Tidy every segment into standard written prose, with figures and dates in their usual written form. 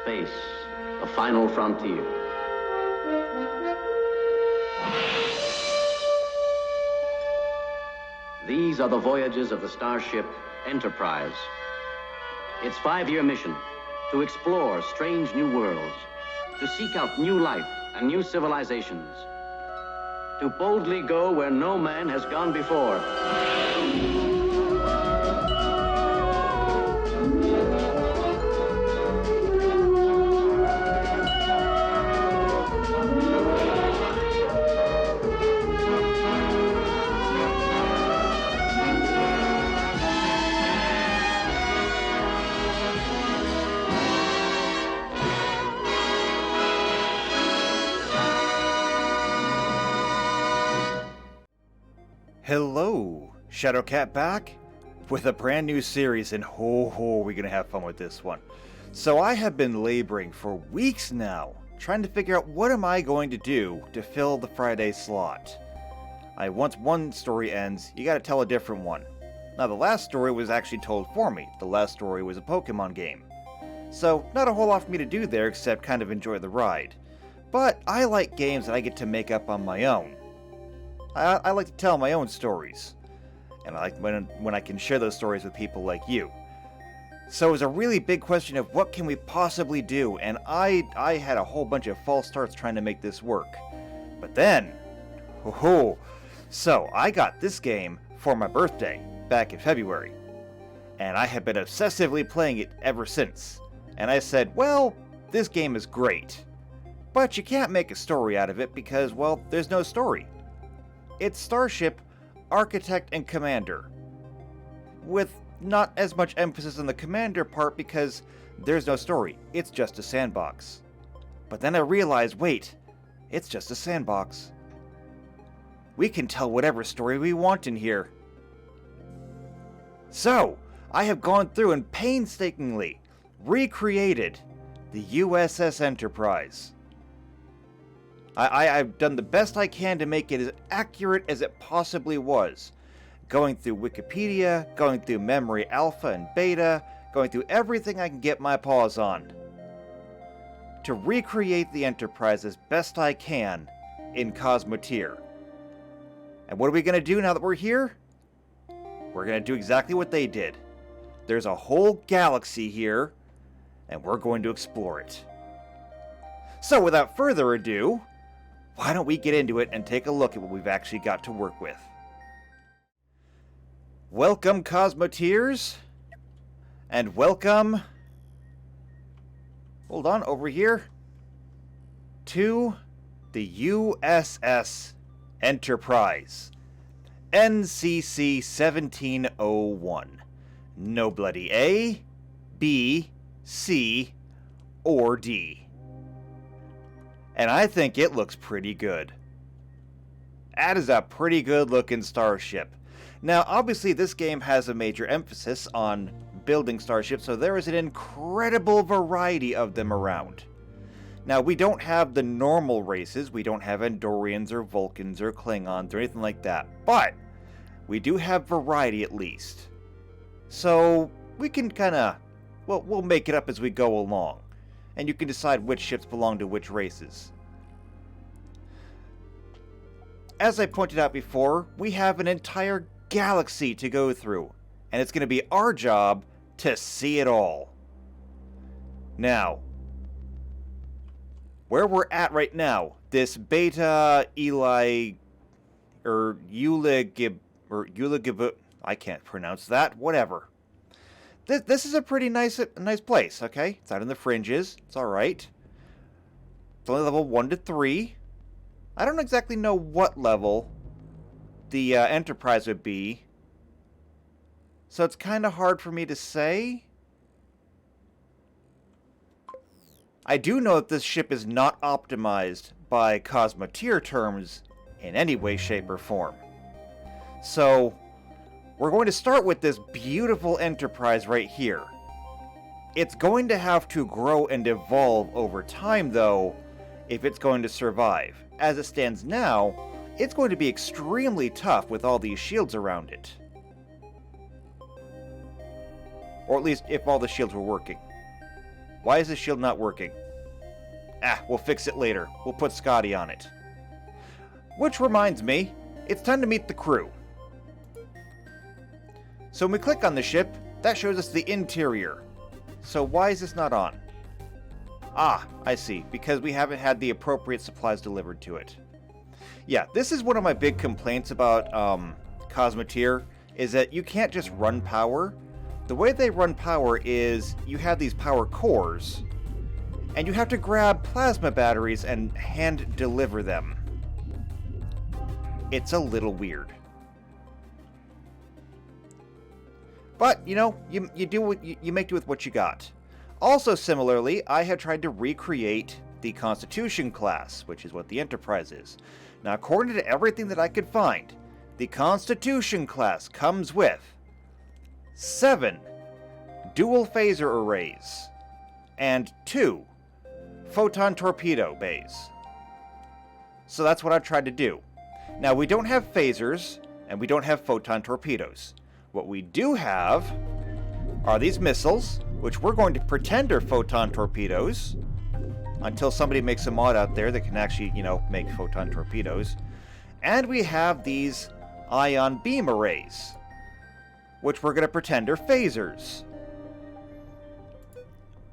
Space, the final frontier. These are the voyages of the starship Enterprise. Its 5-year mission, to explore strange new worlds, to seek out new life and new civilizations, to boldly go where no man has gone before. Hello, Shadowcat back with a brand new series, and we're gonna have fun with this one. So I have been laboring for weeks now, trying to figure out what am I going to do to fill the Friday slot. Once one story ends, you gotta tell a different one. Now the last story was actually told for me. The last story was a Pokemon game. So not a whole lot for me to do there except kind of enjoy the ride. But I like games that I get to make up on my own. I like to tell my own stories, and I like when I can share those stories with people like you. So it was a really big question of what can we possibly do, and I had a whole bunch of false starts trying to make this work. But then, so I got this game for my birthday back in February, and I have been obsessively playing it ever since. And I said, well, this game is great, but you can't make a story out of it because, well, there's no story. It's Starship, Architect, and Commander, with not as much emphasis on the Commander part because there's no story, it's just a sandbox. But then I realized, wait, it's just a sandbox. We can tell whatever story we want in here. So, I have gone through and painstakingly recreated the USS Enterprise. I've done the best I can to make it as accurate as it possibly was. Going through Wikipedia, going through Memory Alpha and Beta, going through everything I can get my paws on. To recreate the Enterprise as best I can in Cosmoteer. And what are we going to do now that we're here? We're going to do exactly what they did. There's a whole galaxy here, and we're going to explore it. So without further ado, why don't we get into it and take a look at what we've actually got to work with. Welcome, Cosmoteers, and welcome, hold on, over here, to the USS Enterprise NCC-1701. No bloody A, B, C, or D. And I think it looks pretty good. That is a pretty good looking starship. Now obviously this game has a major emphasis on building starships, so there is an incredible variety of them around. Now we don't have the normal races, we don't have Andorians or Vulcans or Klingons or anything like that, but we do have variety at least. So we can kinda, well, we'll make it up as we go along. And you can decide which ships belong to which races. As I pointed out before, we have an entire galaxy to go through, and it's going to be our job to see it all. Now, where we're at right now, this Beta Uligib, I can't pronounce that, whatever. This is a pretty nice place, okay? It's out in the fringes. It's alright. It's only level 1 to 3. I don't exactly know what level the Enterprise would be. So it's kind of hard for me to say. I do know that this ship is not optimized by Cosmoteer terms in any way, shape, or form. So we're going to start with this beautiful Enterprise right here. It's going to have to grow and evolve over time, though, if it's going to survive. As it stands now, it's going to be extremely tough with all these shields around it. Or at least if all the shields were working. Why is this shield not working? Ah, we'll fix it later. We'll put Scotty on it. Which reminds me, it's time to meet the crew. So when we click on the ship, that shows us the interior. So why is this not on? Ah, I see. Because we haven't had the appropriate supplies delivered to it. Yeah, this is one of my big complaints about Cosmoteer, is that you can't just run power. The way they run power is you have these power cores, and you have to grab plasma batteries and hand deliver them. It's a little weird. But, you know, you do what you make do with what you got. Also, similarly, I have tried to recreate the Constitution class, which is what the Enterprise is. Now, according to everything that I could find, the Constitution class comes with 7 dual phaser arrays and 2 photon torpedo bays. So that's what I've tried to do. Now, we don't have phasers, and we don't have photon torpedoes. What we do have are these missiles, which we're going to pretend are photon torpedoes, until somebody makes a mod out there that can actually, you know, make photon torpedoes. And we have these ion beam arrays, which we're going to pretend are phasers.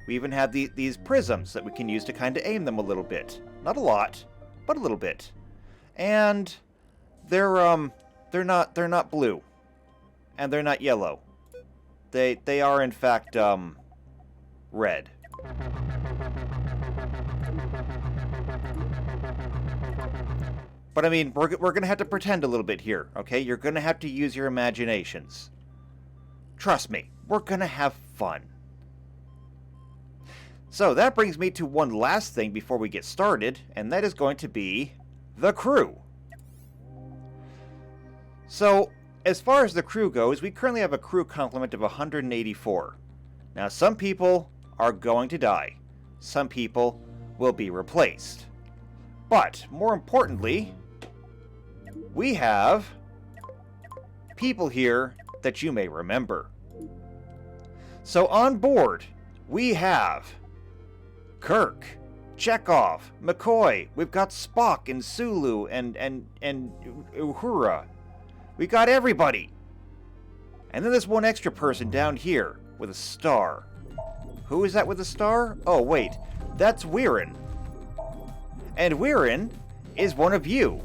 We even have these prisms that we can use to kind of aim them a little bit. Not a lot, but a little bit. And they're not blue, and they're not yellow. They are in fact red. But I mean, we're going to have to pretend a little bit here, okay? You're going to have to use your imaginations. Trust me, we're going to have fun. So that brings me to one last thing before we get started, and that is going to be the crew. So, as far as the crew goes, we currently have a crew complement of 184. Now, some people are going to die. Some people will be replaced. But, more importantly, we have people here that you may remember. So, on board, we have Kirk, Chekhov, McCoy, we've got Spock and Sulu and Uhura. We got everybody. And then there's one extra person down here with a star. Who is that with a star? Oh, wait. That's Weirin. And Weirin is one of you.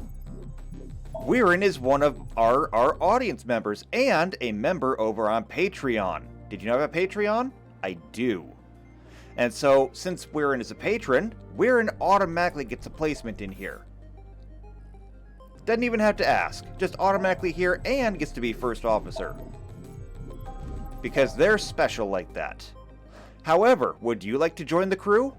Weirin is one of our audience members and a member over on Patreon. Did you know I have a Patreon? I do. And so, since Weirin is a patron, Weirin automatically gets a placement in here. Doesn't even have to ask. Just automatically here and gets to be first officer. Because they're special like that. However, would you like to join the crew?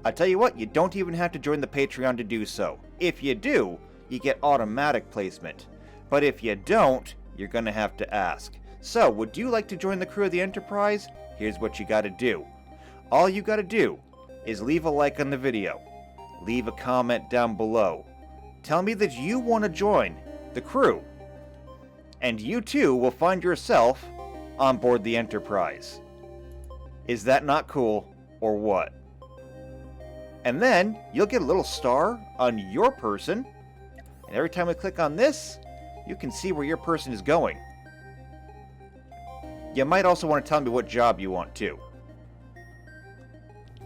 I tell you what, you don't even have to join the Patreon to do so. If you do, you get automatic placement. But if you don't, you're going to have to ask. So, would you like to join the crew of the Enterprise? Here's what you got to do. All you got to do is leave a like on the video. Leave a comment down below. Tell me that you want to join the crew. And you too will find yourself on board the Enterprise. Is that not cool, or what? And then you'll get a little star on your person. And every time we click on this, you can see where your person is going. You might also want to tell me what job you want too.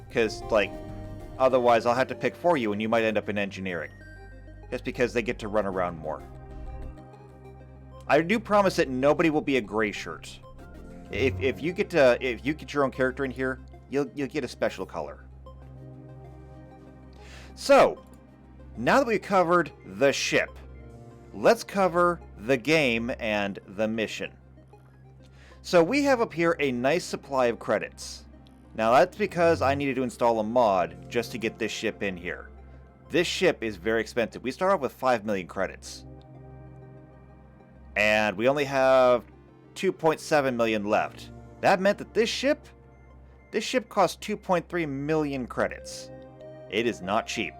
Because, like, otherwise I'll have to pick for you and you might end up in engineering. Just because they get to run around more. I do promise that nobody will be a gray shirt. If you get your own character in here, you'll get a special color. So, now that we've covered the ship, let's cover the game and the mission. So we have up here a nice supply of credits. Now that's because I needed to install a mod just to get this ship in here. This ship is very expensive. We start off with 5 million credits. And we only have 2.7 million left. That meant that this ship cost 2.3 million credits. It is not cheap.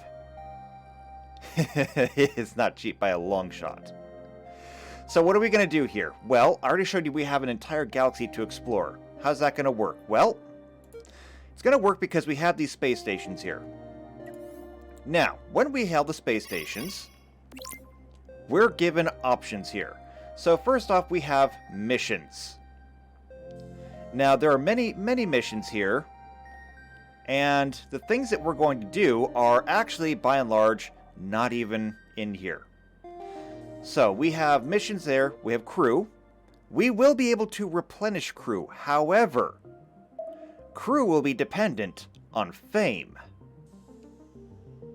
It is not cheap by a long shot. So what are we going to do here? Well, I already showed you we have an entire galaxy to explore. How's that going to work? Well, It's going to work because we have these space stations here. Now, when we hail the space stations, we're given options here. So first off, we have missions. Now, there are many missions here, and the things that we're going to do are actually, by and large, not even in here. So, we have missions there, we have crew. We will be able to replenish crew. However, crew will be dependent on fame.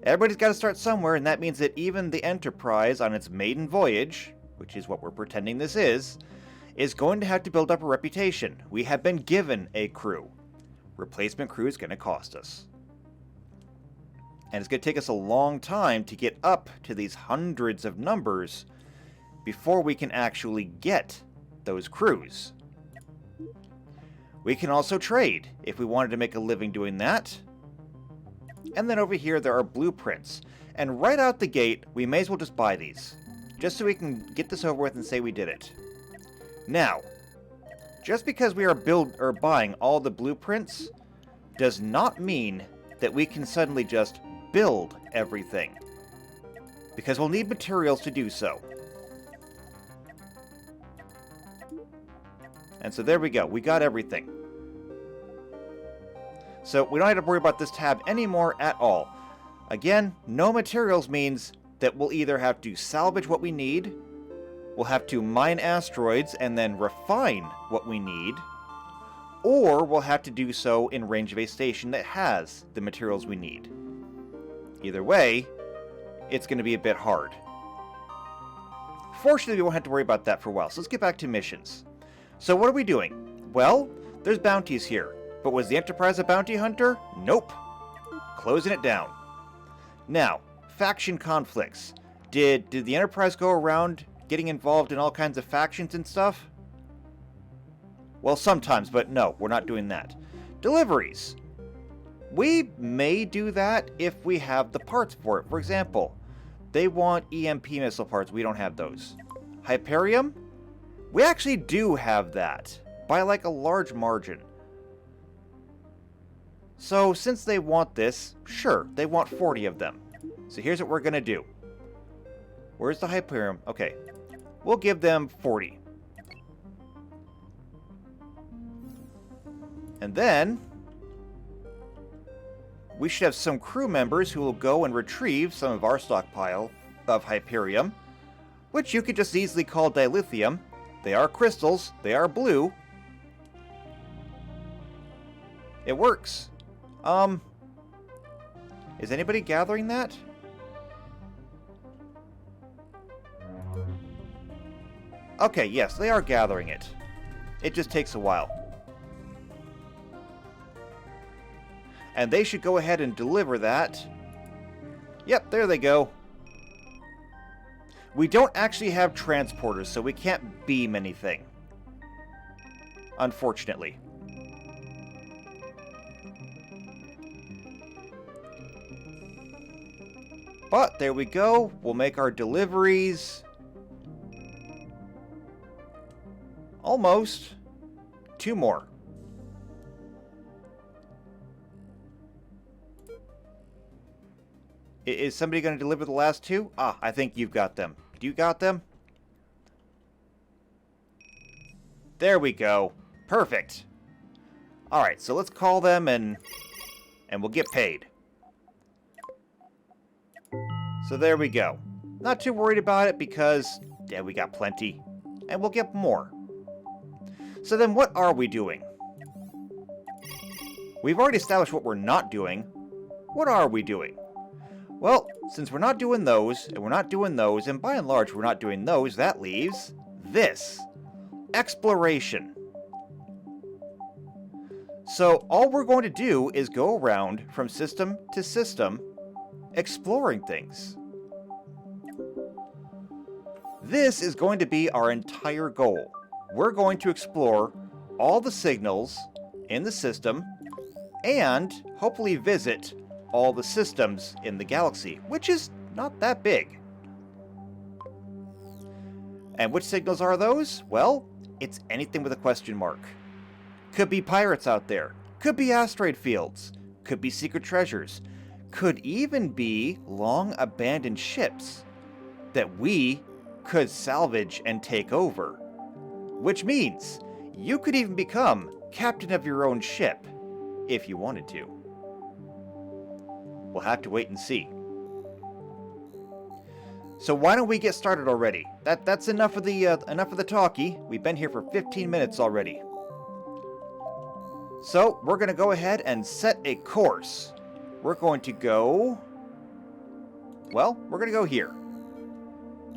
Everybody's got to start somewhere, and that means that even the Enterprise on its maiden voyage, which is what we're pretending this is going to have to build up a reputation. We have been given a crew. Replacement crew is going to cost us. And it's going to take us a long time to get up to these hundreds of numbers before we can actually get those crews. We can also trade if we wanted to make a living doing that. And then over here there are blueprints. And right out the gate, we may as well just buy these. Just so we can get this over with and say we did it. Now, just because we are buying all the blueprints does not mean that we can suddenly just build everything. Because we'll need materials to do so. And so there we go. We got everything. So we don't have to worry about this tab anymore at all. Again, no materials means that we'll either have to salvage what we need, we'll have to mine asteroids and then refine what we need, or we'll have to do so in range of a station that has the materials we need. Either way, it's going to be a bit hard. Fortunately, we won't have to worry about that for a while, so let's get back to missions. So what are we doing? Well, there's bounties here, but was the Enterprise a bounty hunter? Nope. Closing it down. Now, faction conflicts. Did the Enterprise go around getting involved in all kinds of factions and stuff? Well, sometimes, but no, we're not doing that. Deliveries. We may do that if we have the parts for it. For example, they want EMP missile parts. We don't have those. Hyperium? We actually do have that, by like a large margin. So, since they want this, sure, they want 40 of them. So here's what we're going to do. Where's the Hyperium? Okay, we'll give them 40. And then, we should have some crew members who will go and retrieve some of our stockpile of Hyperium, which you could just easily call dilithium. They are crystals, they are blue. It works. Is anybody gathering that? Okay, yes, they are gathering it. It just takes a while. And they should go ahead and deliver that. Yep, there they go. We don't actually have transporters, so we can't beam anything. Unfortunately. But there we go. We'll make our deliveries. Almost. 2 more. Is somebody going to deliver the last 2? Ah, I think you've got them. Do you got them? There we go. Perfect. Alright, so let's call them and we'll get paid. So there we go. Not too worried about it because, yeah, we got plenty. And we'll get more. So then what are we doing? We've already established what we're not doing. What are we doing? Well, since we're not doing those, and we're not doing those, and by and large we're not doing those, that leaves this. Exploration. So all we're going to do is go around from system to system, exploring things. This is going to be our entire goal. We're going to explore all the signals in the system, and hopefully visit all the systems in the galaxy, which is not that big. And which signals are those? Well, it's anything with a question mark. Could be pirates out there. Could be asteroid fields. Could be secret treasures. Could even be long abandoned ships that we could salvage and take over. Which means you could even become captain of your own ship if you wanted to. We'll have to wait and see. So why don't we get started already? That's enough of the talkie. We've been here for 15 minutes already. So we're going to go ahead and set a course. We're going to go... Well, we're going to go here.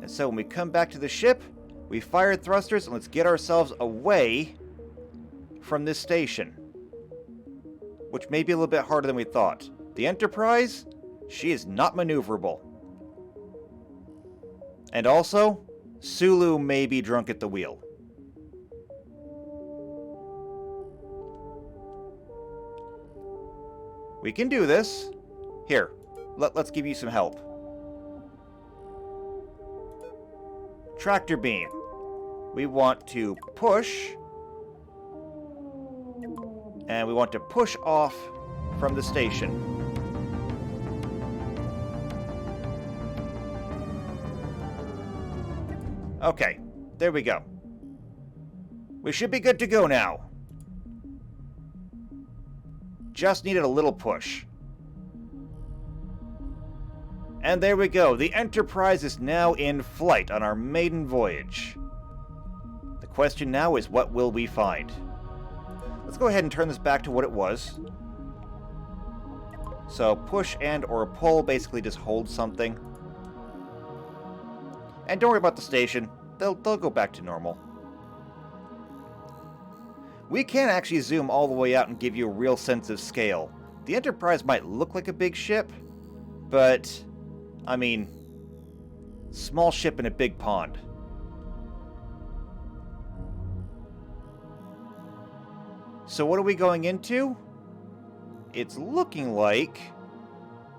And so when we come back to the ship, we fire thrusters and let's get ourselves away from this station. Which may be a little bit harder than we thought. The Enterprise, she is not maneuverable. And also, Sulu may be drunk at the wheel. We can do this. Here, let's give you some help. Tractor beam. We want to push. And we want to push off from the station. Okay, there we go. We should be good to go now. Just needed a little push. And there we go. The Enterprise is now in flight on our maiden voyage. The question now is, what will we find? Let's go ahead and turn this back to what it was. So push and or pull basically just hold something. And don't worry about the station. They'll go back to normal. We can actually zoom all the way out and give you a real sense of scale. The Enterprise might look like a big ship, but, I mean, small ship in a big pond. So what are we going into? It's looking like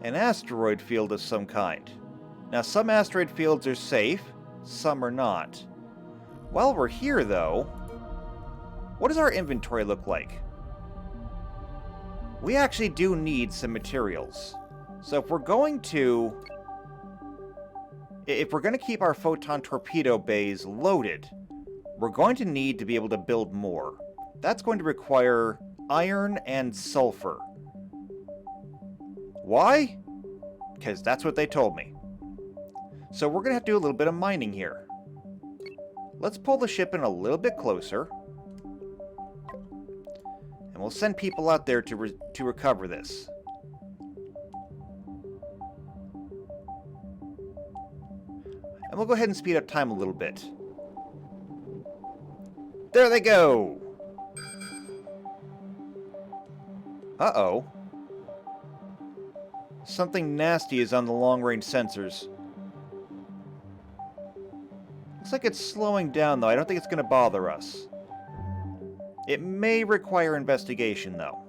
an asteroid field of some kind. Now, some asteroid fields are safe, some are not. While we're here, though, what does our inventory look like? We actually do need some materials. So if we're going to keep our photon torpedo bays loaded, we're going to need to be able to build more. That's going to require iron and sulfur. Why? Because that's what they told me. So we're going to have to do a little bit of mining here. Let's pull the ship in a little bit closer. And we'll send people out there to recover this. And we'll go ahead and speed up time a little bit. There they go! Uh-oh. Something nasty is on the long-range sensors. Looks like it's slowing down, though. I don't think it's going to bother us. It may require investigation, though.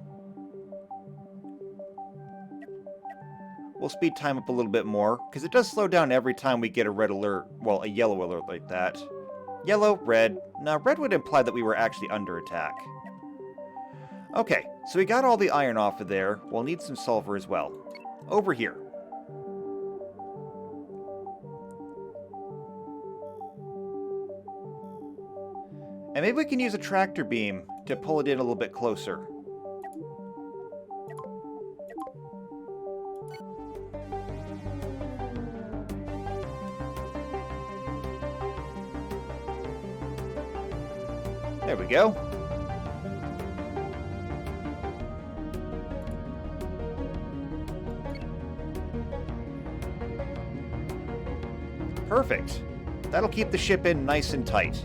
We'll speed time up a little bit more, because it does slow down every time we get a red alert. Well, a yellow alert like that. Yellow, red. Now, red would imply that we were actually under attack. Okay, so we got all the iron off of there. We'll need some sulfur as well. Over here. And maybe we can use a tractor beam to pull it in a little bit closer. There we go. Perfect. That'll keep the ship in nice and tight.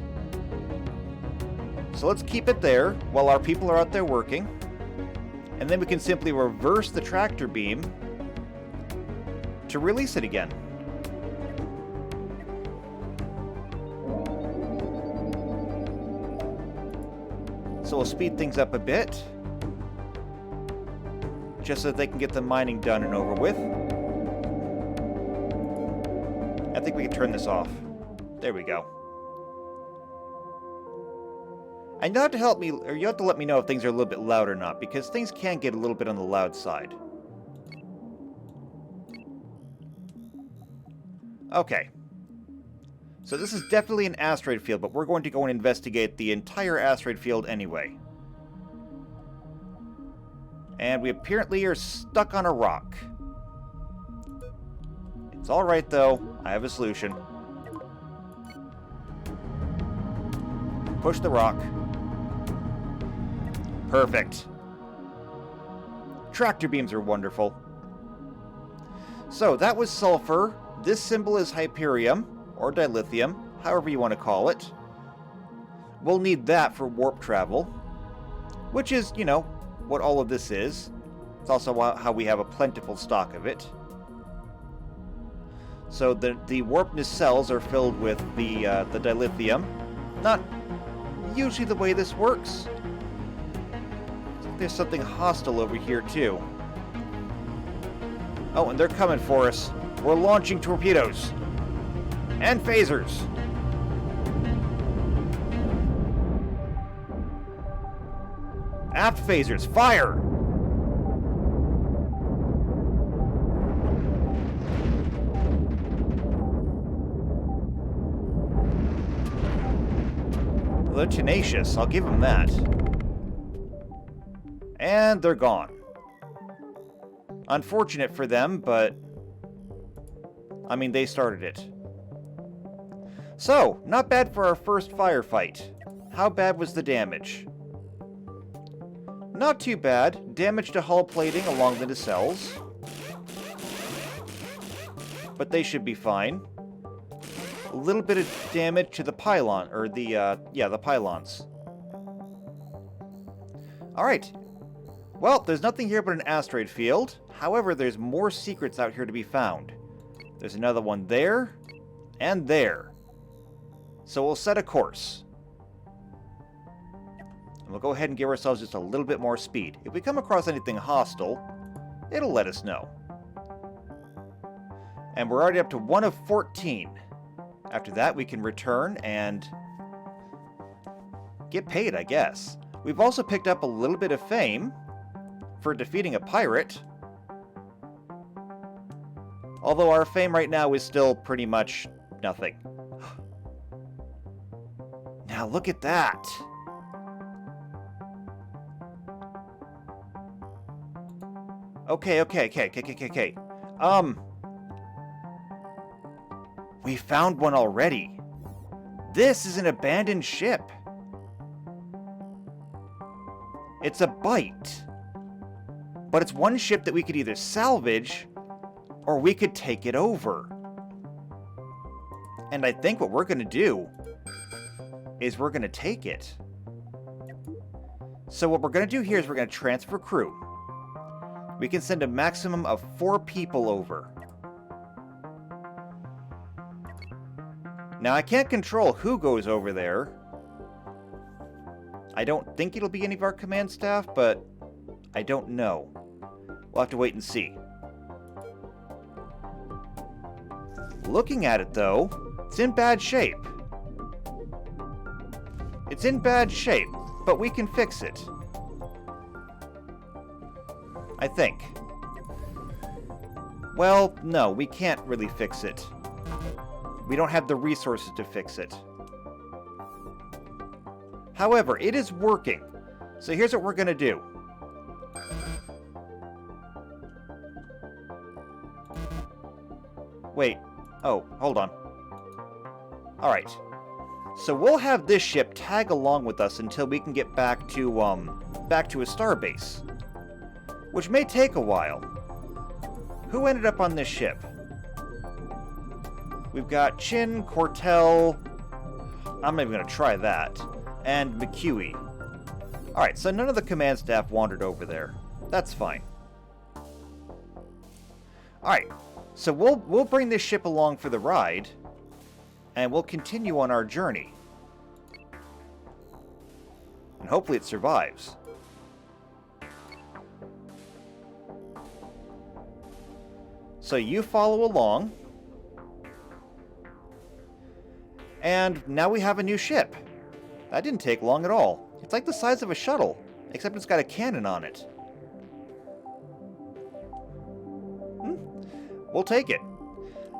So let's keep it there while our people are out there working. And then we can simply reverse the tractor beam to release it again. So we'll speed things up a bit, just so that they can get the mining done and over with. I think we can turn this off. There we go. And you'll have to help me, or you have to let me know if things are a little bit loud or not, because things can get a little bit on the loud side. Okay. So this is definitely an asteroid field, but we're going to go and investigate the entire asteroid field anyway. And we apparently are stuck on a rock. It's alright though, I have a solution. Push the rock. Perfect. Tractor beams are wonderful. So, that was sulfur. This symbol is Hyperium, or dilithium, however you want to call it. We'll need that for warp travel, which is, you know, what all of this is. It's also how we have a plentiful stock of it. So the warp nacelles are filled with the dilithium. Not usually the way this works. There's something hostile over here too. Oh, and they're coming for us. We're launching torpedoes. And phasers. Aft phasers, fire! They're tenacious, I'll give them that. And they're gone. Unfortunate for them, but... I mean, they started it. So, not bad for our first firefight. How bad was the damage? Not too bad. Damage to hull plating along the nacelles. But they should be fine. A little bit of damage to the pylon, or the pylons. Alright. Well, there's nothing here but an asteroid field. However, there's more secrets out here to be found. There's another one there, and there. So we'll set a course. And we'll go ahead and give ourselves just a little bit more speed. If we come across anything hostile, it'll let us know. And we're already up to 1 of 14. After that, we can return and get paid, I guess. We've also picked up a little bit of fame for defeating a pirate. Although our fame right now is still pretty much nothing. Now look at that! Okay. We found one already. This is an abandoned ship. It's a bite. But it's one ship that we could either salvage, or we could take it over. And I think what we're going to do is we're going to take it. So what we're going to do here is we're going to transfer crew. We can send a maximum of 4 people over. Now, I can't control who goes over there. I don't think it'll be any of our command staff, but I don't know. We'll have to wait and see. Looking at it, though, it's in bad shape. It's in bad shape, but we can fix it. I think. Well, no, we can't really fix it. We don't have the resources to fix it. However, it is working. So here's what we're going to do. Wait. Oh, hold on. Alright. So we'll have this ship tag along with us until we can get back to a starbase. Which may take a while. Who ended up on this ship? We've got Chin, Cortell, I'm not even going to try that, and McCuey. Alright, so none of the command staff wandered over there. That's fine. Alright, so we'll bring this ship along for the ride, and we'll continue on our journey. And hopefully it survives. So you follow along. And now we have a new ship. That didn't take long at all. It's like the size of a shuttle, except it's got a cannon on it. We'll take it.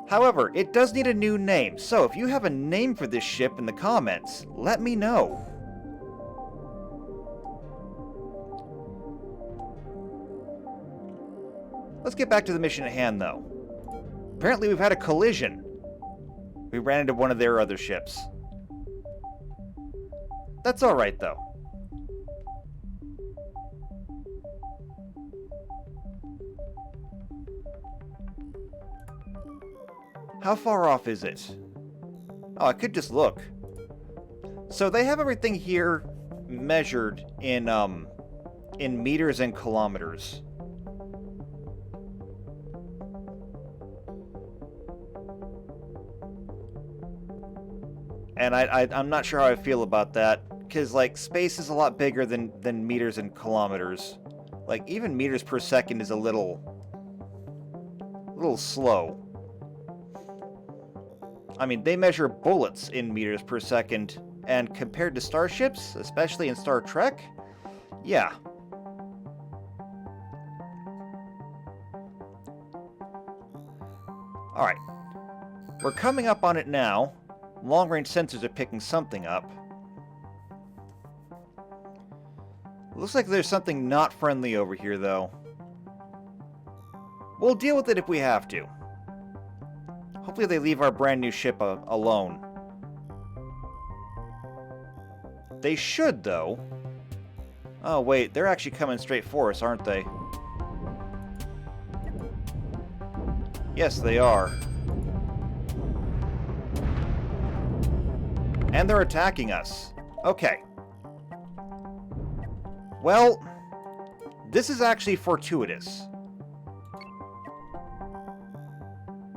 However, it does need a new name, so if you have a name for this ship in the comments, let me know. Let's get back to the mission at hand, though. Apparently we've had a collision. We ran into one of their other ships. That's alright, though. How far off is it? Oh, I could just look. So they have everything here measured in meters and kilometers. And I'm not sure how I feel about that, because, like, space is a lot bigger than meters and kilometers. Like, even meters per second is a little slow. I mean, they measure bullets in meters per second, and compared to starships, especially in Star Trek, yeah. Alright. We're coming up on it now. Long-range sensors are picking something up. Looks like there's something not friendly over here, though. We'll deal with it if we have to. Hopefully they leave our brand new ship alone. They should, though. Oh, wait, they're actually coming straight for us, aren't they? Yes, they are. And they're attacking us. Okay. Well, this is actually fortuitous.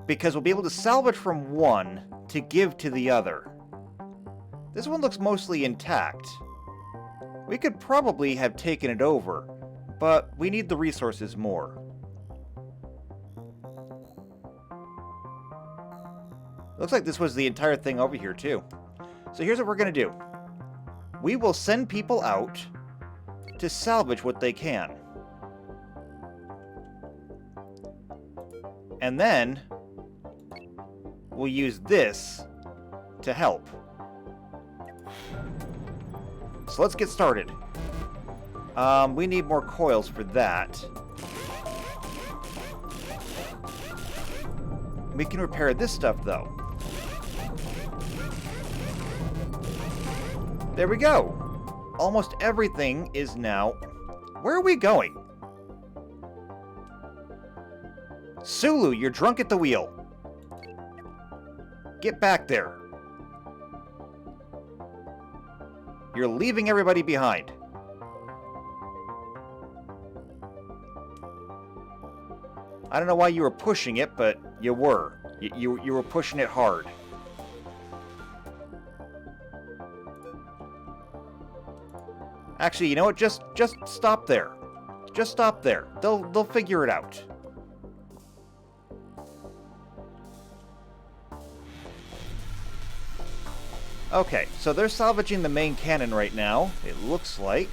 Because we'll be able to salvage from one to give to the other. This one looks mostly intact. We could probably have taken it over, but we need the resources more. Looks like this was the entire thing over here, too. So here's what we're going to do. We will send people out to salvage what they can. And then we'll use this to help. So let's get started. We need more coils for that. We can repair this stuff, though. There we go. Almost everything is now... Where are we going? Sulu, you're drunk at the wheel. Get back there. You're leaving everybody behind. I don't know why you were pushing it, but you were. You were pushing it hard. Actually, you know what? Just stop there. Just stop there. They'll figure it out. Okay, so they're salvaging the main cannon right now, it looks like.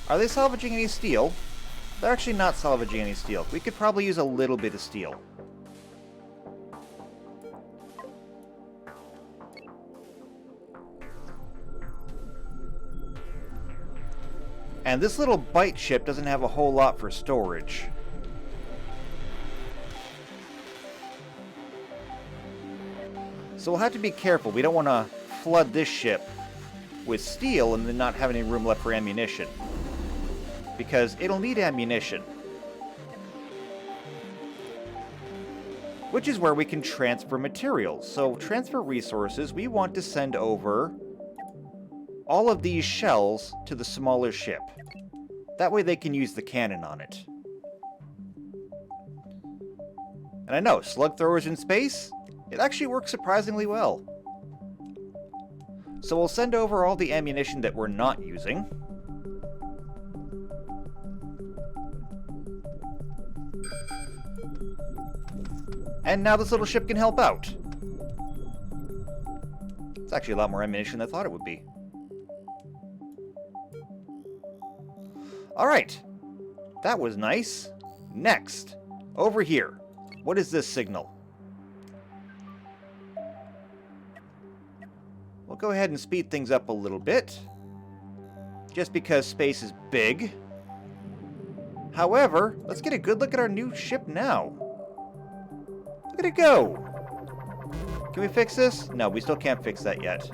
Are they salvaging any steel? They're actually not salvaging any steel. We could probably use a little bit of steel. And this little bite ship doesn't have a whole lot for storage. So we'll have to be careful. We don't want to flood this ship with steel and then not have any room left for ammunition. Because it'll need ammunition. Which is where we can transfer materials. So transfer resources, we want to send over all of these shells to the smaller ship. That way they can use the cannon on it. And I know, slug throwers in space, it actually works surprisingly well. So we'll send over all the ammunition that we're not using. And now this little ship can help out. It's actually a lot more ammunition than I thought it would be. Alright. That was nice. Next. Over here. What is this signal? We'll go ahead and speed things up a little bit. Just because space is big. However, let's get a good look at our new ship now. Look at it go! Can we fix this? No, we still can't fix that yet.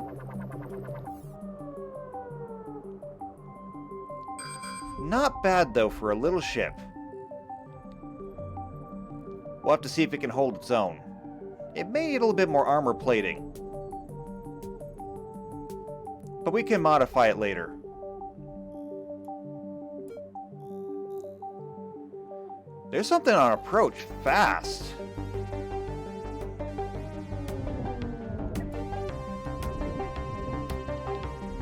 Not bad, though, for a little ship. We'll have to see if it can hold its own. It may need a little bit more armor plating. But we can modify it later. There's something on approach fast.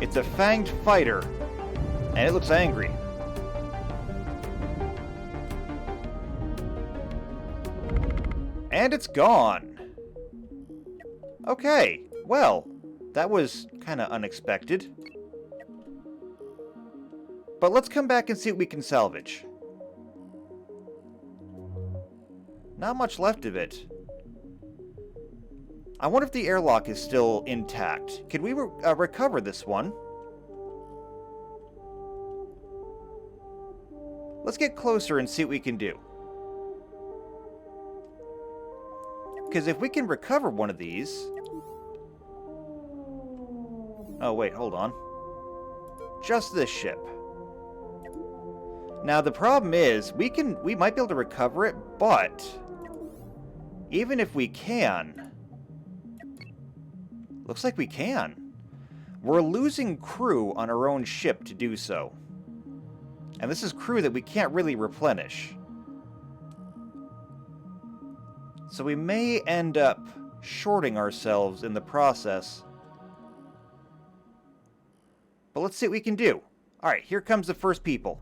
It's a fanged fighter, and it looks angry. And it's gone. Okay, well, that was kind of unexpected. But let's come back and see what we can salvage. Not much left of it. I wonder if the airlock is still intact. Could we recover this one? Let's get closer and see what we can do. Because if we can recover one of these... Oh, wait, hold on. Just this ship. Now, the problem is, we might be able to recover it, but... even if we can... looks like we can. We're losing crew on our own ship to do so. And this is crew that we can't really replenish. So we may end up shorting ourselves in the process. But let's see what we can do. Alright, here comes the first people.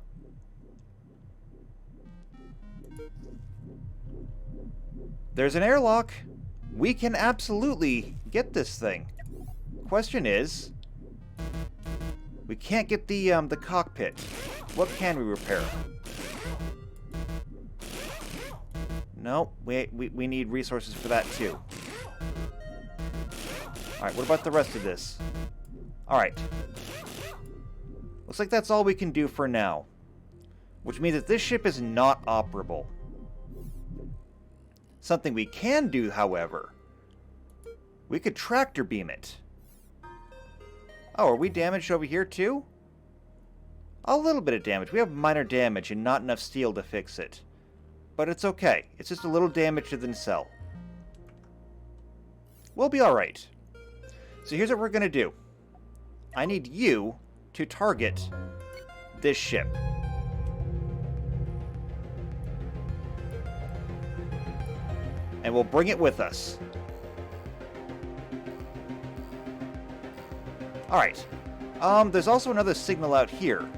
There's an airlock. We can absolutely get this thing. Question is, we can't get the cockpit. What can we repair? No, we need resources for that too. Alright, what about the rest of this? Alright. Looks like that's all we can do for now. Which means that this ship is not operable. Something we can do, however, we could tractor beam it. Oh, are we damaged over here too? A little bit of damage. We have minor damage and not enough steel to fix it. But it's okay. It's just a little damage to the nacelle. We'll be alright. So here's what we're going to do. I need you to target this ship. And we'll bring it with us. Alright. There's also another signal out here.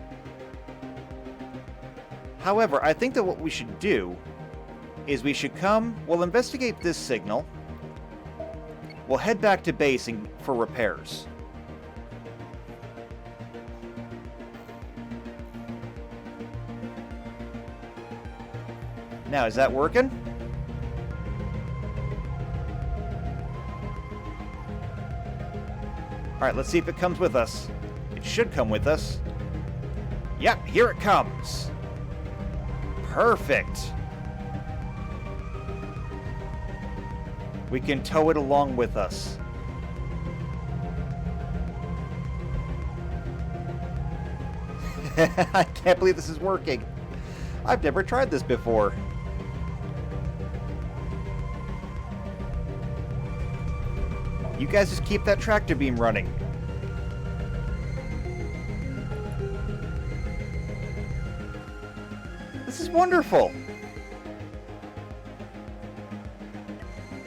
However, I think that what we should do is we'll investigate this signal. We'll head back to base for repairs. Now, is that working? Alright, let's see if it comes with us. It should come with us. Yep, here it comes. Perfect. We can tow it along with us. I can't believe this is working. I've never tried this before. You guys just keep that tractor beam running. This is wonderful.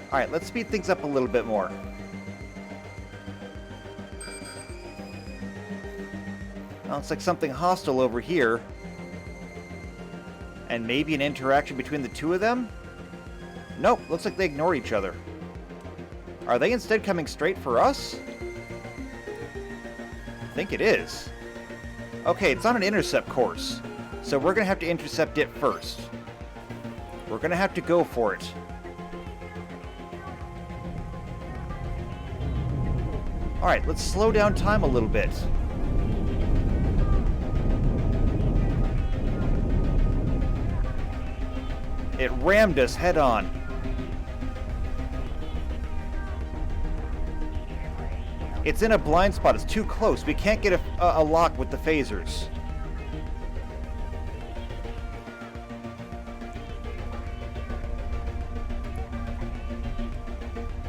Alright, let's speed things up a little bit more. Well, it's like something hostile over here. And maybe an interaction between the two of them? Nope, looks like they ignore each other. Are they instead coming straight for us? I think it is. Okay, it's on an intercept course. So we're going to have to intercept it first. We're going to have to go for it. Alright, let's slow down time a little bit. It rammed us head on. It's in a blind spot. It's too close. We can't get a lock with the phasers.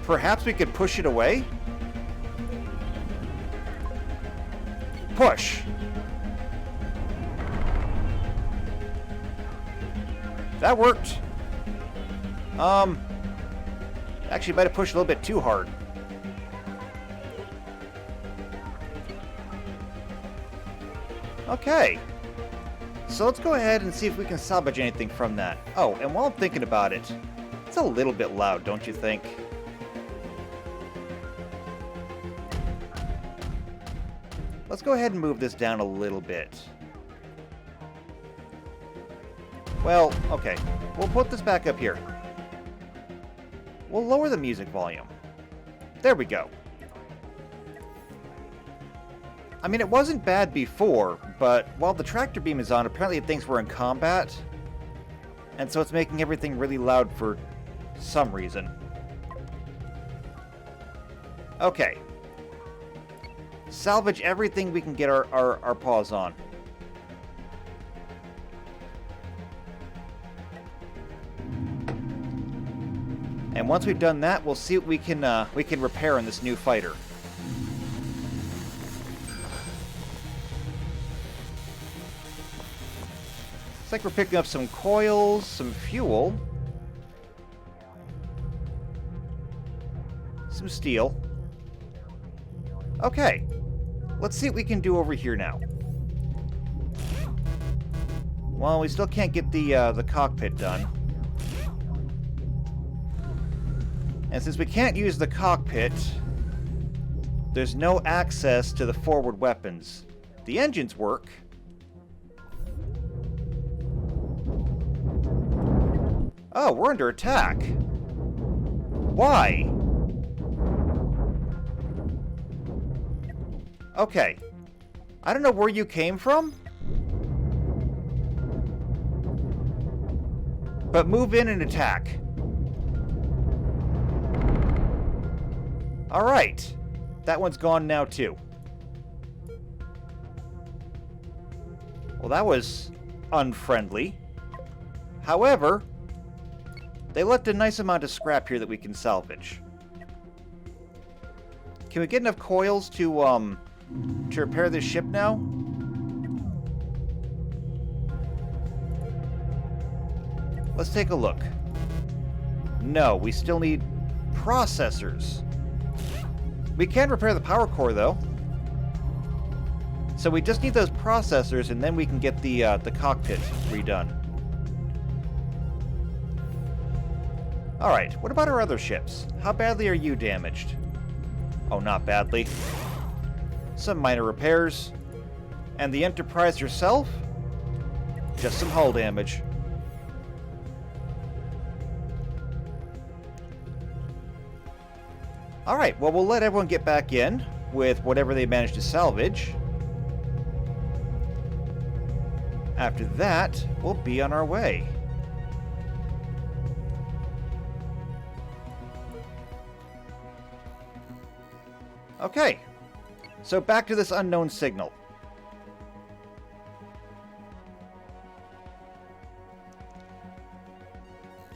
Perhaps we could push it away? Push. That worked. Actually might have pushed a little bit too hard. Okay. So let's go ahead and see if we can salvage anything from that. Oh, and while I'm thinking about it, it's a little bit loud, don't you think? Let's go ahead and move this down a little bit. Well, okay. We'll put this back up here. We'll lower the music volume. There we go. I mean, it wasn't bad before, but while the tractor beam is on, apparently it thinks we're in combat. And so it's making everything really loud for some reason. Okay. Salvage everything we can get our paws on. And once we've done that, we'll see what we can repair in this new fighter. Looks like we're picking up some coils, some fuel, some steel. Okay, let's see what we can do over here now. Well, we still can't get the cockpit done. And since we can't use the cockpit, there's no access to the forward weapons. The engines work. Oh, we're under attack. Why? Okay. I don't know where you came from, but move in and attack. Alright. That one's gone now, too. Well, that was unfriendly. However, they left a nice amount of scrap here that we can salvage. Can we get enough coils to repair this ship now? Let's take a look. No, we still need processors. We can repair the power core, though. So we just need those processors, and then we can get the cockpit redone. Alright, what about our other ships? How badly are you damaged? Oh, not badly. Some minor repairs. And the Enterprise herself? Just some hull damage. Alright, well, we'll let everyone get back in with whatever they managed to salvage. After that, we'll be on our way. Okay, so back to this unknown signal.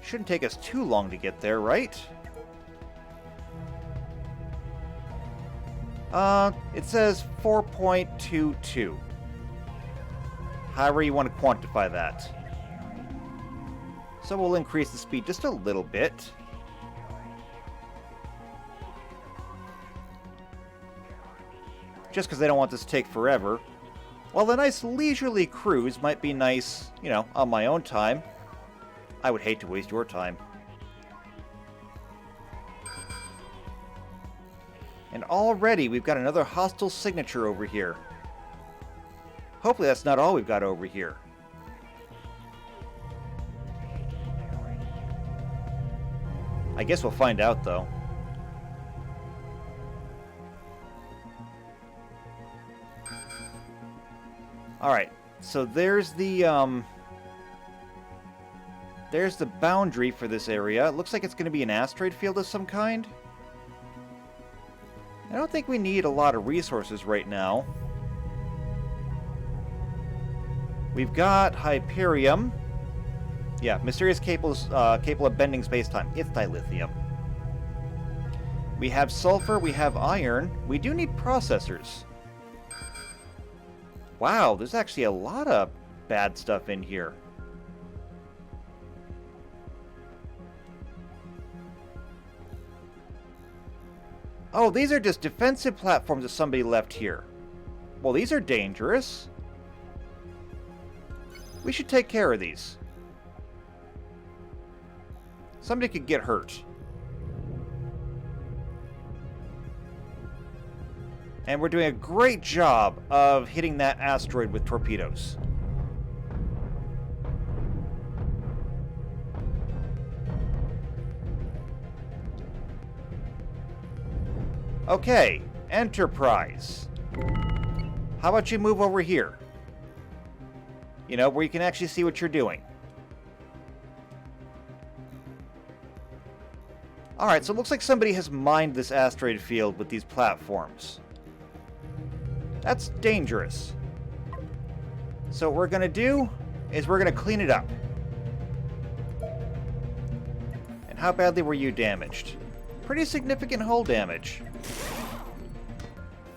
Shouldn't take us too long to get there, right? It says 4.22. However you want to quantify that. So we'll increase the speed just a little bit. Just because I don't want this to take forever. While a nice leisurely cruise might be nice, you know, on my own time, I would hate to waste your time. And already we've got another hostile signature over here. Hopefully that's not all we've got over here. I guess we'll find out, though. Alright, so there's the boundary for this area. It looks like it's going to be an asteroid field of some kind. I don't think we need a lot of resources right now. We've got Hyperium. Yeah, mysterious capable of bending space-time. It's dilithium. We have sulfur, we have iron. We do need processors. Wow, there's actually a lot of bad stuff in here. Oh, these are just defensive platforms that somebody left here. Well, these are dangerous. We should take care of these. Somebody could get hurt. And we're doing a great job of hitting that asteroid with torpedoes. Okay, Enterprise. How about you move over here? You know, where you can actually see what you're doing. Alright, so it looks like somebody has mined this asteroid field with these platforms. That's dangerous. So what we're going to do is we're going to clean it up. And how badly were you damaged? Pretty significant hull damage.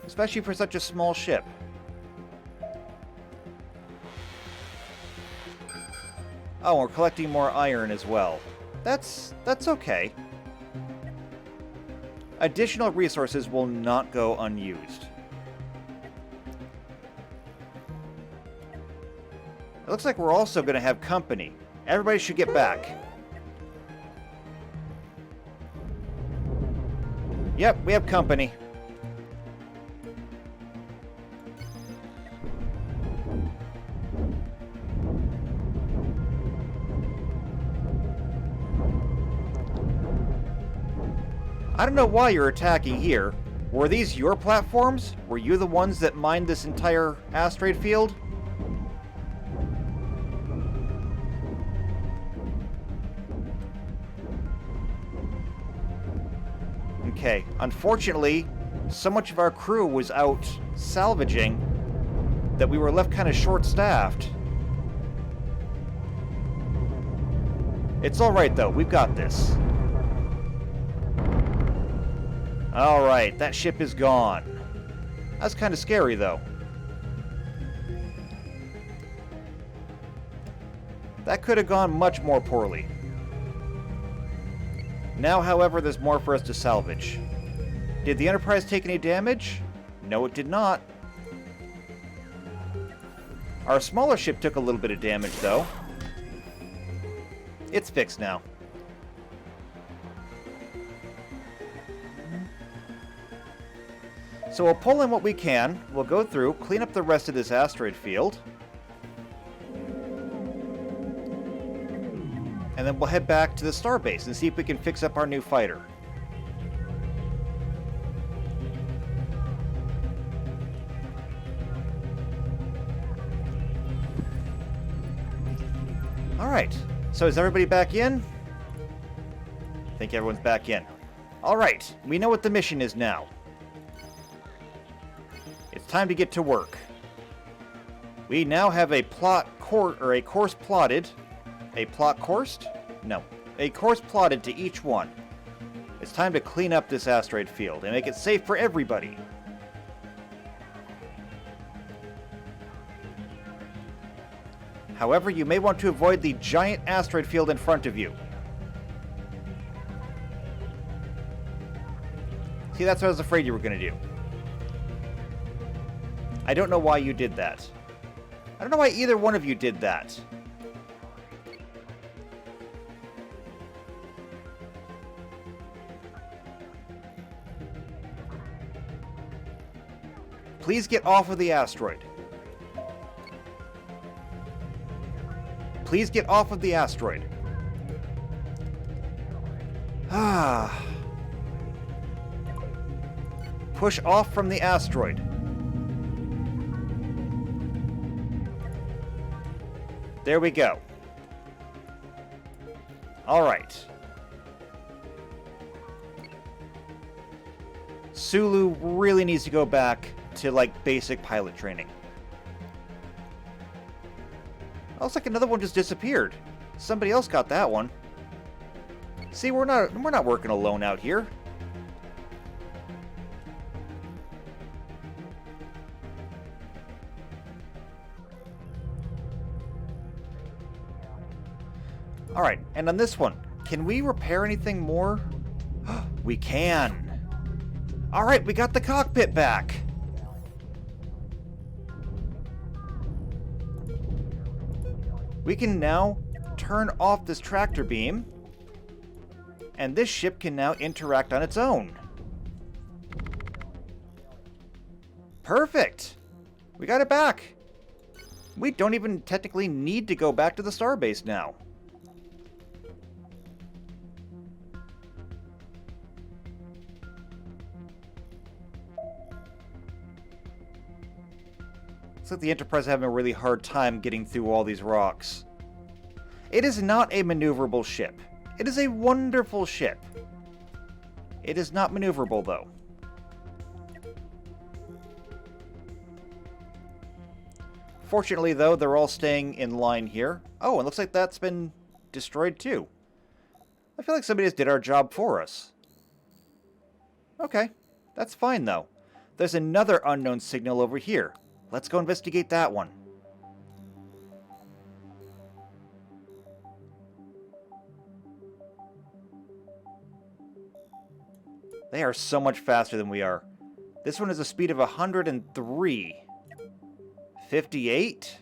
Especially for such a small ship. Oh, we're collecting more iron as well. That's okay. Additional resources will not go unused. It looks like we're also going to have company. Everybody should get back. Yep, we have company. I don't know why you're attacking here. Were these your platforms? Were you the ones that mined this entire asteroid field? Okay, unfortunately, so much of our crew was out salvaging that we were left kind of short-staffed. It's alright though, we've got this. Alright, that ship is gone. That's kind of scary though. That could have gone much more poorly. Now, however, there's more for us to salvage. Did the Enterprise take any damage? No, it did not. Our smaller ship took a little bit of damage, though. It's fixed now. So we'll pull in what we can. We'll go through, clean up the rest of this asteroid field. And then we'll head back to the starbase and see if we can fix up our new fighter. Alright, so is everybody back in? I think everyone's back in. Alright, we know what the mission is now. It's time to get to work. We now have a course plotted. A plot coursed? No. A course plotted to each one. It's time to clean up this asteroid field and make it safe for everybody. However, you may want to avoid the giant asteroid field in front of you. See, that's what I was afraid you were going to do. I don't know why you did that. I don't know why either one of you did that. Please get off of the asteroid. Please get off of the asteroid. Ah. Push off from the asteroid. There we go. All right. Sulu really needs to go back to, like, basic pilot training. Looks like another one just disappeared. Somebody else got that one. See, we're not working alone out here. All right, and on this one, can we repair anything more? We can. All right, we got the cockpit back. We can now turn off this tractor beam, and this ship can now interact on its own. Perfect! We got it back. We don't even technically need to go back to the starbase now. Looks like the Enterprise is having a really hard time getting through all these rocks. It is not a maneuverable ship. It is a wonderful ship. It is not maneuverable, though. Fortunately, though, they're all staying in line here. Oh, and looks like that's been destroyed, too. I feel like somebody just did our job for us. Okay, that's fine, though. There's another unknown signal over here. Let's go investigate that one. They are so much faster than we are. This one has a speed of 103. 58?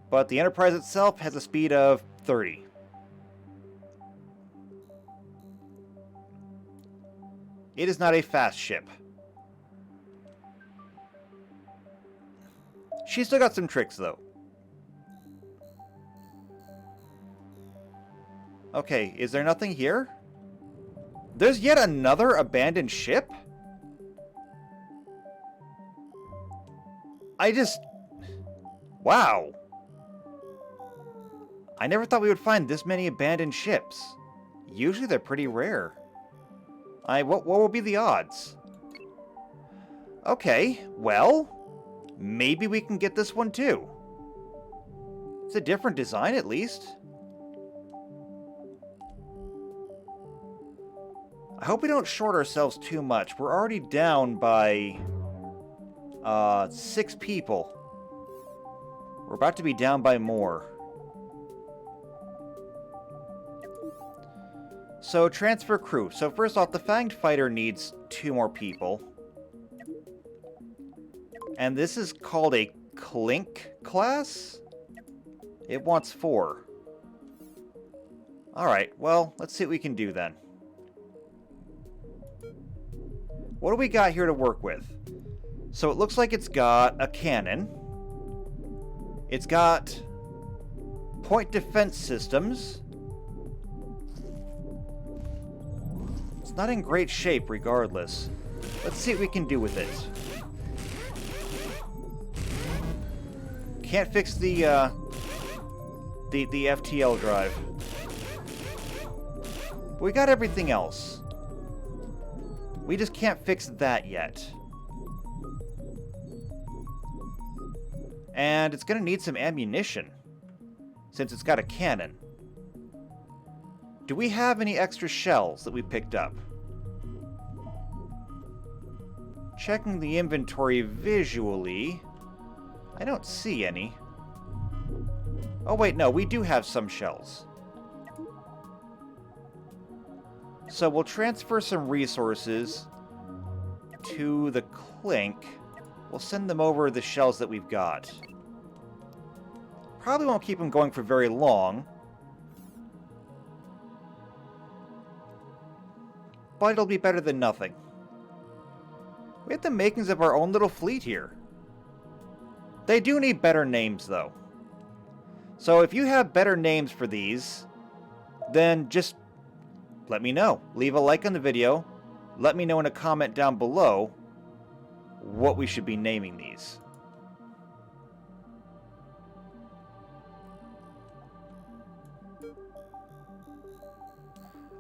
But the Enterprise itself has a speed of 30. It is not a fast ship. She's still got some tricks, though. Okay, is there nothing here? There's yet another abandoned ship? Wow. I never thought we would find this many abandoned ships. Usually they're pretty rare. What will be the odds? Okay, well... maybe we can get this one too. It's a different design, at least. I hope we don't short ourselves too much. We're already down by 6 people. We're about to be down by more. So, transfer crew. So first off, the Fanged Fighter needs 2 more people. And this is called a Clink class? It wants 4. Alright, well, let's see what we can do then. What do we got here to work with? So it looks like it's got a cannon. It's got point defense systems. It's not in great shape regardless. Let's see what we can do with it. Can't fix the FTL drive. But we got everything else. We just can't fix that yet. And it's gonna need some ammunition, since it's got a cannon. Do we have any extra shells that we picked up? Checking the inventory visually, I don't see any. Oh wait, no, we do have some shells. So we'll transfer some resources to the Clink. We'll send them over the shells that we've got. Probably won't keep them going for very long. But it'll be better than nothing. We have the makings of our own little fleet here. They do need better names, though. So if you have better names for these, then just let me know. Leave a like on the video. Let me know in a comment down below what we should be naming these.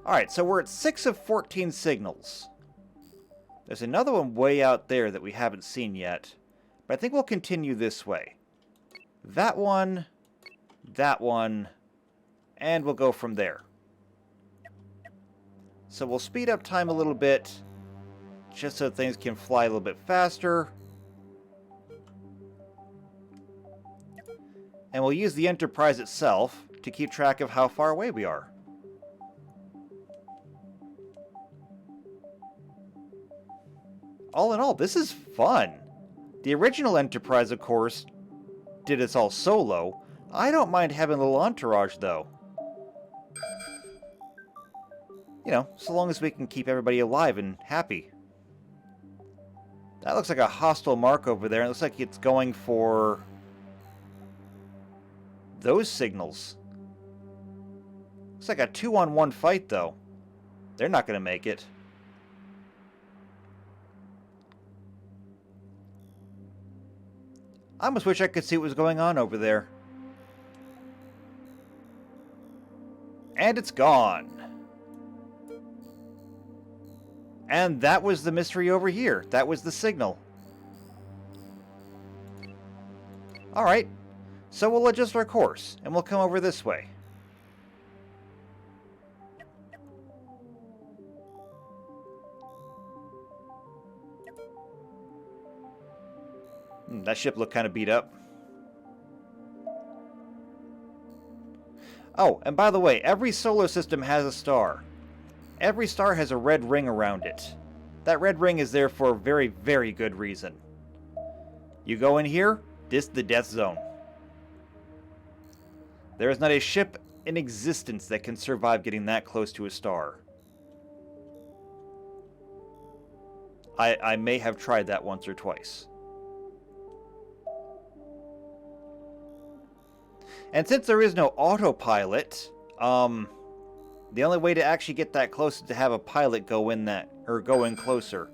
Alright, so we're at 6 of 14 signals. There's another one way out there that we haven't seen yet. But I think we'll continue this way. That one, and we'll go from there. So we'll speed up time a little bit, just so things can fly a little bit faster. And we'll use the Enterprise itself to keep track of how far away we are. All in all, this is fun. The original Enterprise, of course, did us all solo. I don't mind having a little entourage, though. You know, so long as we can keep everybody alive and happy. That looks like a hostile mark over there. It looks like it's going for those signals. Looks like a 2-on-1 fight, though. They're not going to make it. I almost wish I could see what was going on over there. And it's gone. And that was the mystery over here. That was the signal. Alright. So we'll adjust our course, and we'll come over this way. That ship looked kind of beat up. Oh, and by the way, every solar system has a star. Every star has a red ring around it. That red ring is there for a very, very good reason. You go in here, this is the death zone. There is not a ship in existence that can survive getting that close to a star. I may have tried that once or twice. And since there is no autopilot, the only way to actually get that close is to have a pilot go in closer.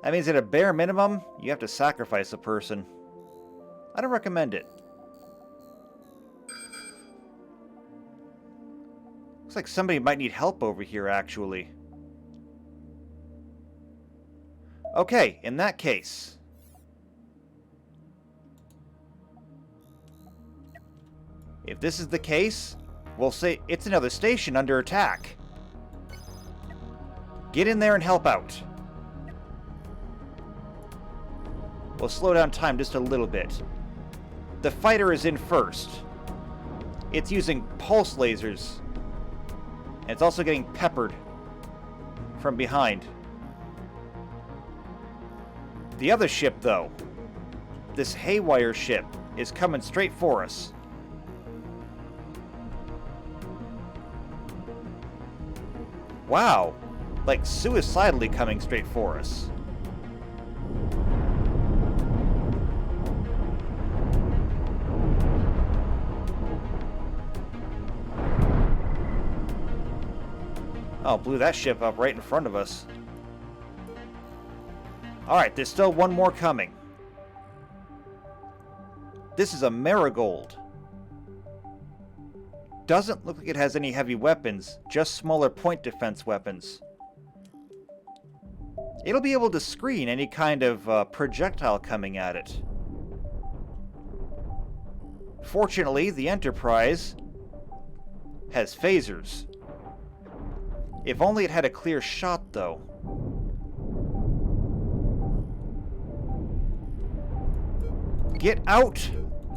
That means at a bare minimum, you have to sacrifice a person. I don't recommend it. Looks like somebody might need help over here, actually. Okay, in that case. If this is the case, we'll say it's another station under attack. Get in there and help out. We'll slow down time just a little bit. The fighter is in first. It's using pulse lasers. And it's also getting peppered from behind. The other ship, though, this haywire ship, is coming straight for us. Wow, like suicidally coming straight for us. Oh, blew that ship up right in front of us. Alright, there's still one more coming. This is a Marigold. Doesn't look like it has any heavy weapons, just smaller point defense weapons. It'll be able to screen any kind of projectile coming at it. Fortunately, the Enterprise has phasers. If only it had a clear shot, though. Get out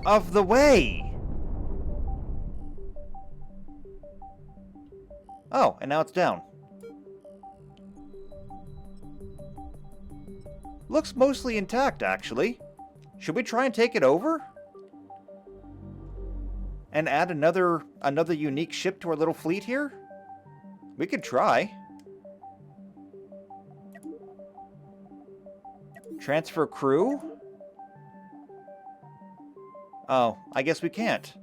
of the way! Oh, and now it's down. Looks mostly intact, actually. Should we try and take it over? And add another unique ship to our little fleet here? We could try. Transfer crew? Oh, I guess we can't.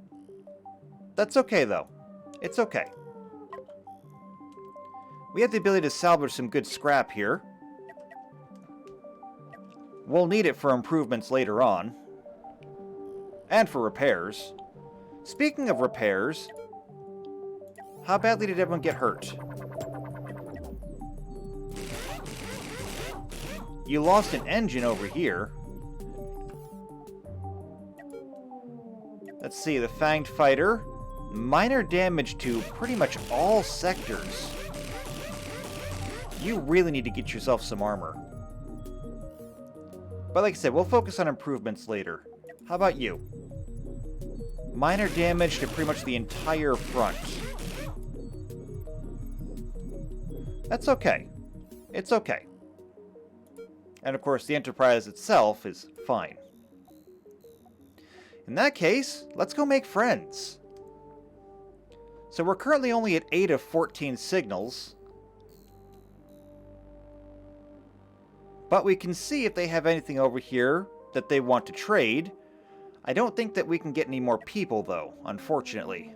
That's okay, though. It's okay. We have the ability to salvage some good scrap here. We'll need it for improvements later on. And for repairs. Speaking of repairs, how badly did everyone get hurt? You lost an engine over here. Let's see, the Fanged Fighter. Minor damage to pretty much all sectors. You really need to get yourself some armor. But like I said, we'll focus on improvements later. How about you? Minor damage to pretty much the entire front. That's okay. It's okay. And of course, the Enterprise itself is fine. In that case, let's go make friends. So we're currently only at 8 of 14 signals. But we can see if they have anything over here that they want to trade. I don't think that we can get any more people, though, unfortunately.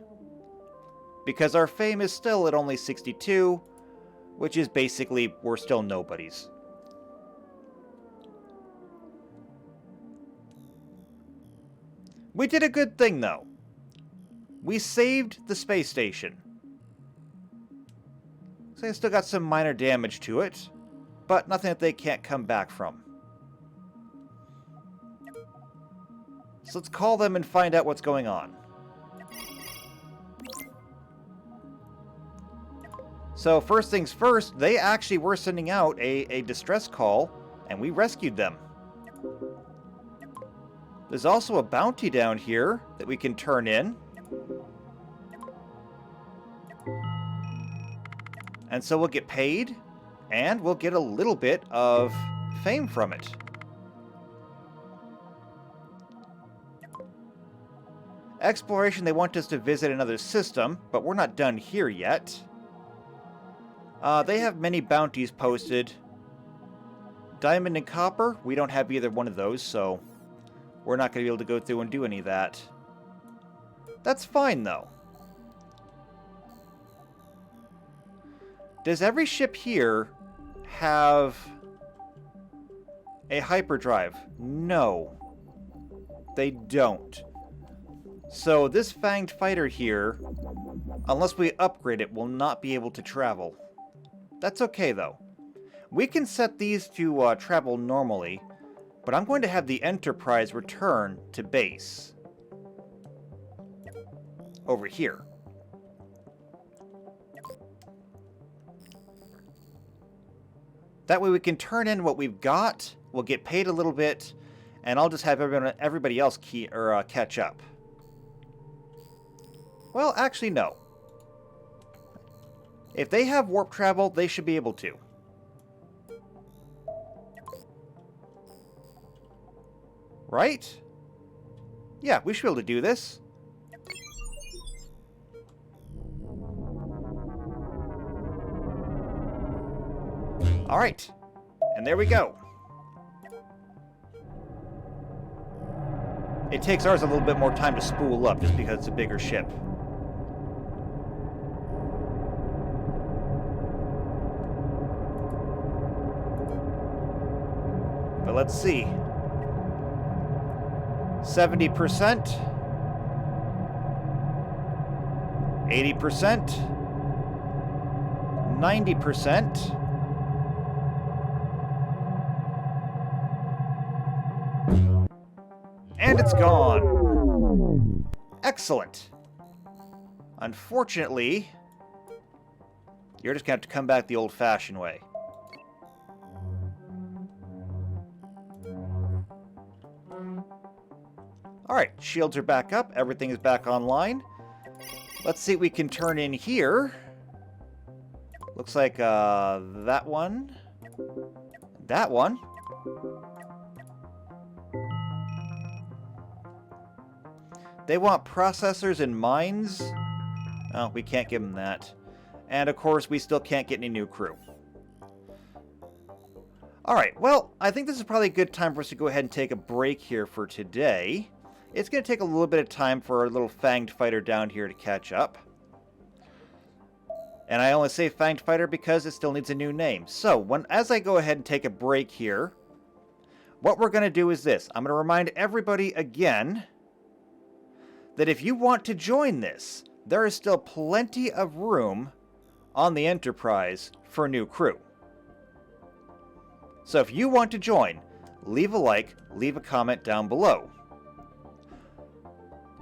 Because our fame is still at only 62, which is basically, we're still nobodies. We did a good thing, though. We saved the space station. So they still got some minor damage to it, but nothing that they can't come back from. So let's call them and find out what's going on. So first things first, they actually were sending out a distress call, and we rescued them. There's also a bounty down here that we can turn in. And so we'll get paid, and we'll get a little bit of fame from it. Exploration, they want us to visit another system, but we're not done here yet. They have many bounties posted. Diamond and copper, we don't have either one of those, so we're not going to be able to go through and do any of that. That's fine, though. Does every ship here have a hyperdrive? No. They don't. So this Fanged Fighter here, unless we upgrade it, will not be able to travel. That's okay, though. We can set these to travel normally, but I'm going to have the Enterprise return to base. Over here. That way we can turn in what we've got, we'll get paid a little bit, and I'll just have everybody else catch up. Well, actually, no. If they have warp travel, they should be able to. Right? Yeah, we should be able to do this. Alright. And there we go. It takes ours a little bit more time to spool up just because it's a bigger ship. But let's see. 70%. 80%. 90%. And it's gone. Excellent. Unfortunately, you're just going to have to come back the old-fashioned way. Alright, shields are back up. Everything is back online. Let's see what we can turn in here. Looks like that one. That one. They want processors and mines. Oh, we can't give them that. And of course, we still can't get any new crew. Alright, well, I think this is probably a good time for us to go ahead and take a break here for today. It's going to take a little bit of time for our little Fanged Fighter down here to catch up. And I only say Fanged Fighter because it still needs a new name. So, as I go ahead and take a break here, what we're going to do is this. I'm going to remind everybody again that if you want to join this, there is still plenty of room on the Enterprise for new crew. So if you want to join, leave a like, leave a comment down below.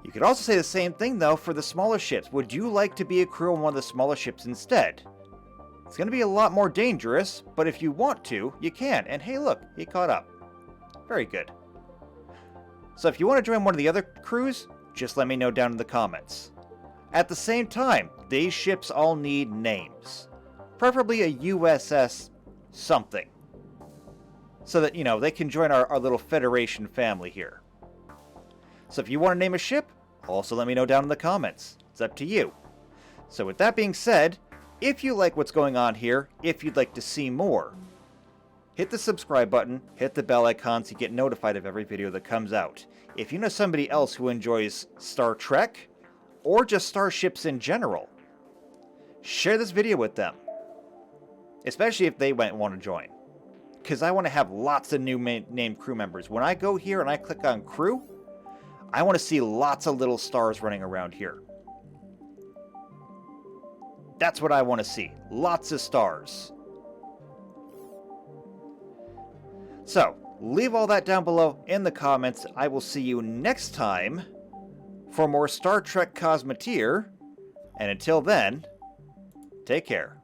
You could also say the same thing, though, for the smaller ships. Would you like to be a crew on one of the smaller ships instead? It's going to be a lot more dangerous, but if you want to, you can. And hey, look, he caught up. Very good. So if you want to join one of the other crews, just let me know down in the comments. At the same time, these ships all need names. Preferably a USS something. So that, you know, they can join our little Federation family here. So if you want to name a ship, also let me know down in the comments. It's up to you. So with that being said, if you like what's going on here, if you'd like to see more, hit the subscribe button, hit the bell icon so you get notified of every video that comes out. If you know somebody else who enjoys Star Trek, or just starships in general, share this video with them. Especially if they might want to join. Because I want to have lots of new named crew members. When I go here and I click on crew, I want to see lots of little stars running around here. That's what I want to see. Lots of stars. So, leave all that down below in the comments. I will see you next time for more Star Trek Cosmoteer. And until then, take care.